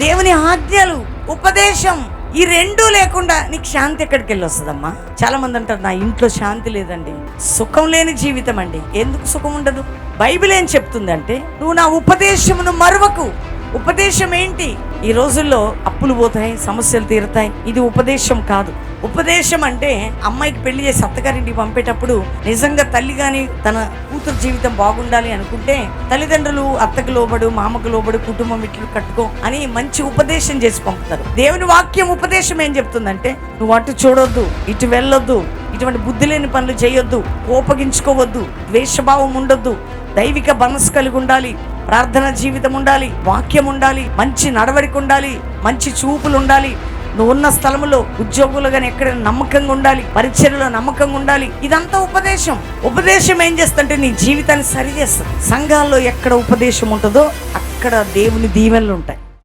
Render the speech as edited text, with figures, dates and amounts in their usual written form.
దేవుని ఆజ్ఞలు, ఉపదేశం, ఈ రెండూ లేకుండా నీకు శాంతి ఎక్కడికి వెళ్ళి వస్తుందమ్మా? చాలా మంది అంటారు, నా ఇంట్లో శాంతి లేదండి. సుఖం లేని జీవితం అండి. ఎందుకు సుఖం ఉండదు? బైబిల్ ఏం చెప్తుంది అంటే, నువ్వు నా ఉపదేశమును మరువకు. ఉపదేశం ఏంటి? ఈ రోజుల్లో అప్పులు పోతాయి, సమస్యలు తీరుతాయి. ఇది ఉపదేశం కాదు. ఉపదేశం అంటే అమ్మాయికి పెళ్లి చేసి అత్తగారింటికి పంపేటప్పుడు నిజంగా తల్లి గాని తన కూతురు జీవితం బాగుండాలి అనుకుంటే తల్లిదండ్రులు అత్తకు లోబడు, మామకు లోబడు, కుటుంబం ఇట్లు కట్టుకో అని మంచి ఉపదేశం చేసి పంపుతారు. దేవుని వాక్యం ఉపదేశం ఏం చెప్తుందంటే, నువ్వు అటు చూడొద్దు, ఇటు వెళ్ళొద్దు, ఇటువంటి బుద్ధి లేని పనులు చేయొద్దు, కోపగించుకోవద్దు, ద్వేషభావం ఉండొద్దు, దైవిక మనసు కలిగి ఉండాలి, ప్రార్థన జీవితం ఉండాలి, వాక్యం ఉండాలి, మంచి నడవడిక ఉండాలి, మంచి చూపులు ఉండాలి, నువ్వు ఉన్న స్థలంలో ఉద్యోగులుగానే ఎక్కడ నమ్మకంగా ఉండాలి, పరిచర్యలో నమ్మకంగా ఉండాలి. ఇదంతా ఉపదేశం. ఉపదేశం ఏం చేస్తుంటే నీ జీవితాన్ని సరి చేస్తుంది. సంఘాల్లో ఎక్కడ ఉపదేశం ఉంటుందో అక్కడ దేవుని దీవెనలు ఉంటాయి.